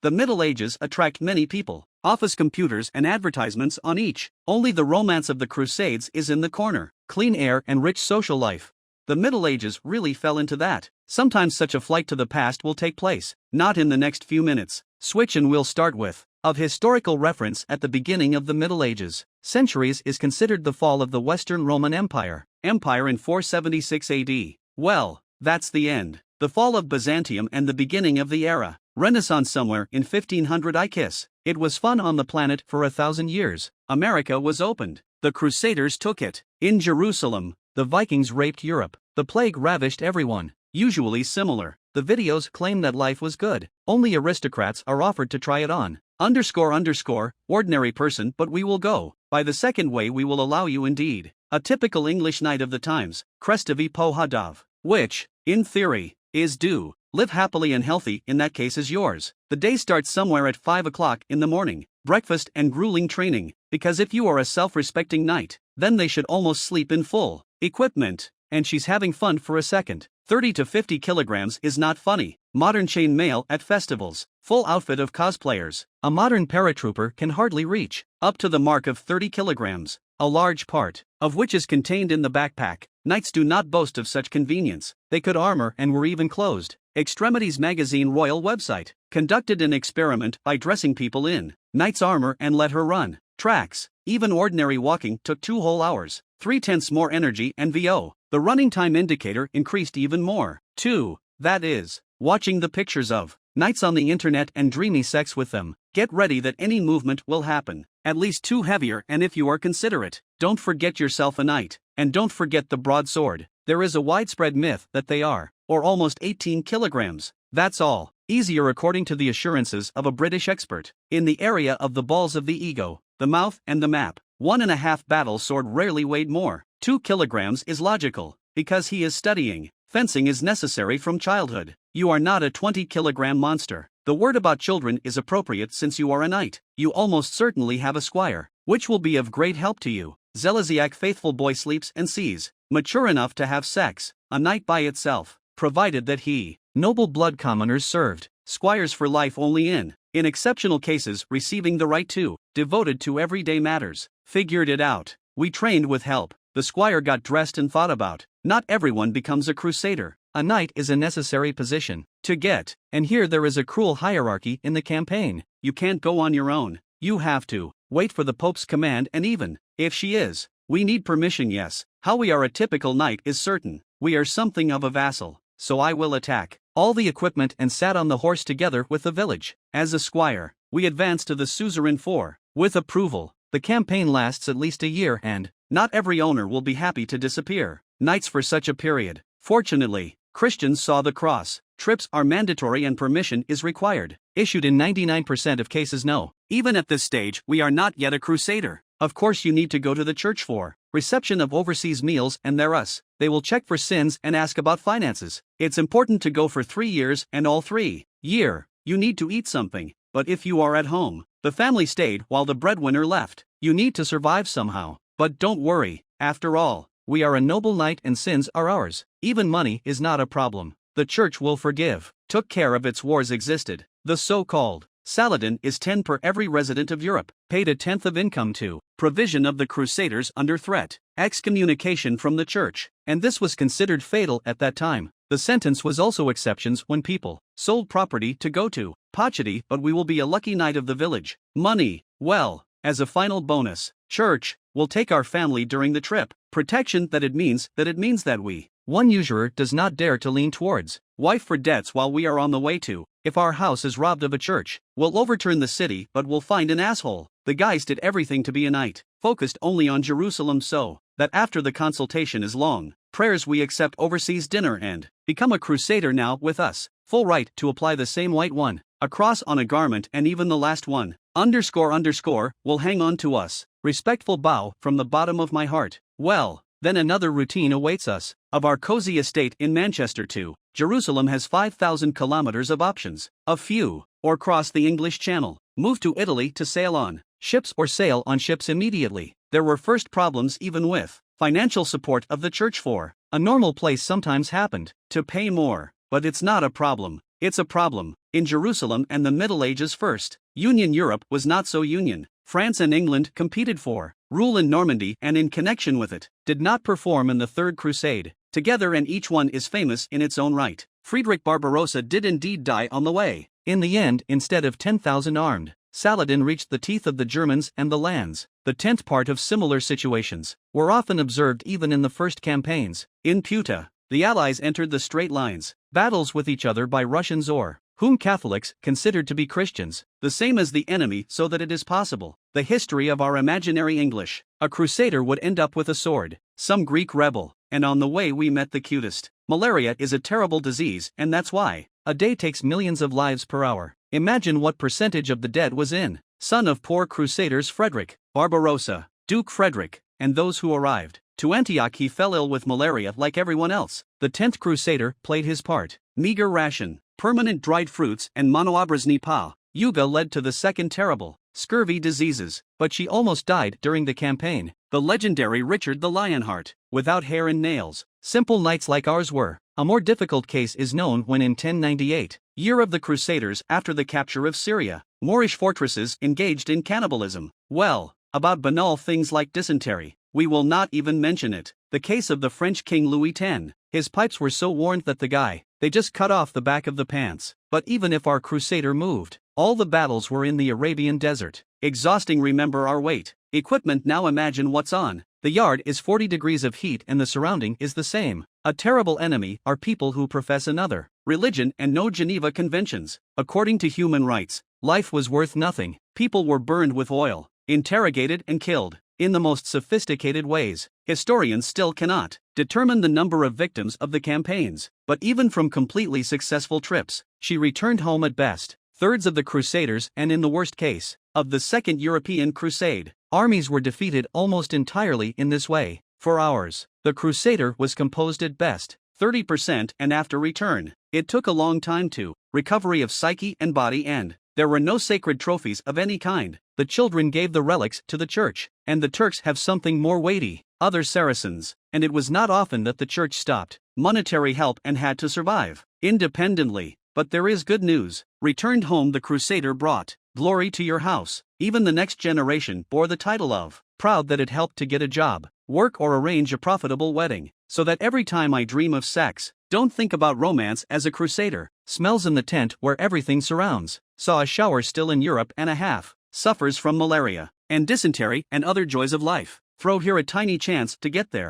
The Middle Ages attract many people. Office computers and advertisements on each. Only the romance of the Crusades is in the corner. Clean air and rich social life. The Middle Ages really fell into that. Sometimes such a flight to the past will take place. Not in the next few minutes. Switch and we'll start with of historical reference at the beginning of the Middle Ages. Centuries is considered the fall of the Western Roman Empire. Empire in 476 AD. Well, that's the end. The fall of Byzantium and the beginning of the era. Renaissance somewhere in 1500 I kiss. It was fun on the planet for 1,000 years. America was opened. The Crusaders took it. In Jerusalem, the Vikings raped Europe. The plague ravished everyone. Usually similar. The videos claim that life was good. Only aristocrats are offered to try it on. Ordinary person, but we will go. By the second way we will allow you indeed. A typical English night of the times. Krestevi pohadav. Which, in theory, is do. Live happily and healthy, in that case is yours. The day starts somewhere at 5 o'clock in the morning. Breakfast and grueling training. Because if you are a self-respecting knight, then they should almost sleep in full equipment. And she's having fun for a second. 30 to 50 kilograms is not funny. Modern chain mail at festivals. Full outfit of cosplayers. A modern paratrooper can hardly reach up to the mark of 30 kilograms. A large part of which is contained in the backpack. Knights do not boast of such convenience. They could armor and were even closed. Extremities Magazine Royal website conducted an experiment by dressing people in knight's armor and let her run tracks. Even ordinary walking took 2 whole hours. 3/10 more energy and VO. The running time indicator increased even more. 2. That is, watching the pictures of knights on the internet and dreamy sex with them. Get ready that any movement will happen. At least 2 heavier, and if you are considerate, don't forget yourself a knight. And don't forget the broadsword. There is a widespread myth that they are, or almost 18 kilograms. That's all. Easier according to the assurances of a British expert. In the area of the balls of the ego, the mouth and the map. 1.5 battle sword rarely weighed more. 2 kilograms is logical, because he is studying. Fencing is necessary from childhood. You are not a 20-kilogram monster. The word about children is appropriate since you are a knight. You almost certainly have a squire, which will be of great help to you. Zeleziak faithful boy sleeps and sees, mature enough to have sex, a knight by itself, provided that he, noble blood commoners served, squires for life only in exceptional cases receiving the right to, devoted to everyday matters. Figured it out. We trained with help. The squire got dressed and thought about. Not everyone becomes a crusader. A knight is a necessary position to get, and here there is a cruel hierarchy in the campaign. You can't go on your own. You have to wait for the Pope's command, and even if she is, we need permission. Yes, how we are a typical knight is certain. We are something of a vassal. So I will attack all the equipment and sat on the horse together with the village. As a squire, we advance to the suzerain for, with approval. The campaign lasts at least a year, and not every owner will be happy to disappear knights for such a period. Fortunately, Christians saw the cross. Trips are mandatory and permission is required. Issued in 99% of cases no. Even at this stage, we are not yet a crusader. Of course you need to go to the church for reception of overseas meals, and they're us. They will check for sins and ask about finances. It's important to go for 3 years, and all 3 year, you need to eat something. But if you are at home, the family stayed while the breadwinner left. You need to survive somehow. But don't worry, after all, we are a noble knight and sins are ours. Even money is not a problem. The church will forgive. Took care of its wars existed. The so-called Saladin is 10 per every resident of Europe. Paid 1/10 of income to provision of the Crusaders under threat. Excommunication from the church. And this was considered fatal at that time. The sentence was also exceptions when people sold property to go to Pachity, but we will be a lucky knight of the village. Money, well, as a final bonus, church will take our family during the trip. Protection that it means that we, one usurer does not dare to lean towards wife for debts while we are on the way to. If our house is robbed of a church, we'll overturn the city but we'll find an asshole. The guys did everything to be a knight, focused only on Jerusalem so that after the consultation is long, prayers we accept overseas dinner and become a crusader now with us. Full right to apply the same white one, a cross on a garment, and even the last one, _ will hang on to us. Respectful bow from the bottom of my heart. Well, then another routine awaits us. Of our cozy estate in Manchester to Jerusalem has 5,000 kilometers of options. A few, or cross the English Channel, move to Italy to sail on ships or sail on ships immediately. There were first problems even with financial support of the church for a normal place sometimes happened to pay more, but it's not a problem. It's a problem. In Jerusalem and the Middle Ages first, Union Europe was not so union. France and England competed for rule in Normandy and in connection with it, did not perform in the Third Crusade, together, and each one is famous in its own right. Friedrich Barbarossa did indeed die on the way. In the end, instead of 10,000 armed, Saladin reached the teeth of the Germans and the lands. The 10th part of similar situations were often observed even in the first campaigns. In Puta, the Allies entered the straight lines, battles with each other by Russians or whom Catholics considered to be Christians, the same as the enemy, so that it is possible. The history of our imaginary English. A crusader would end up with a sword, some Greek rebel, and on the way we met the cutest. Malaria is a terrible disease, and that's why a day takes millions of lives per hour. Imagine what percentage of the dead was in. Son of poor crusaders Frederick Barbarossa, Duke Frederick, and those who arrived to Antioch. He fell ill with malaria like everyone else. The 10th Crusader played his part. Meager ration, permanent dried fruits, and monoobrazny pa yuga led to the second terrible scurvy diseases, but she almost died during the campaign. The legendary Richard the Lionheart, without hair and nails. Simple knights like ours were. A more difficult case is known when in 1098, year of the Crusaders after the capture of Syria, Moorish fortresses engaged in cannibalism. Well, about banal things like dysentery, we will not even mention it. The case of the French King Louis X. His pipes were so worn that they just cut off the back of the pants. But even if our crusader moved, all the battles were in the Arabian desert. Exhausting. Remember our weight. Equipment. Now imagine what's on. The yard is 40 degrees of heat and the surrounding is the same. A terrible enemy are people who profess another religion and no Geneva Conventions. According to human rights, life was worth nothing. People were burned with oil, interrogated and killed in the most sophisticated ways. Historians still cannot determine the number of victims of the campaigns, but even from completely successful trips, she returned home at best thirds of the Crusaders, and in the worst case of the Second European Crusade, armies were defeated almost entirely in this way. For ours, the Crusader was composed at best 30%, and after return, it took a long time to recovery of psyche and body, and there were no sacred trophies of any kind. The children gave the relics to the church, and the Turks have something more weighty, other Saracens, and it was not often that the church stopped monetary help and had to survive independently. But there is good news. Returned home, the Crusader brought glory to your house. Even the next generation bore the title of proud that it helped to get a job, work, or arrange a profitable wedding. So that every time I dream of sex, don't think about romance as a crusader. Smells in the tent where everything surrounds. Saw a shower still in Europe and a half. Suffers from malaria and dysentery and other joys of life. Throw here a tiny chance to get there.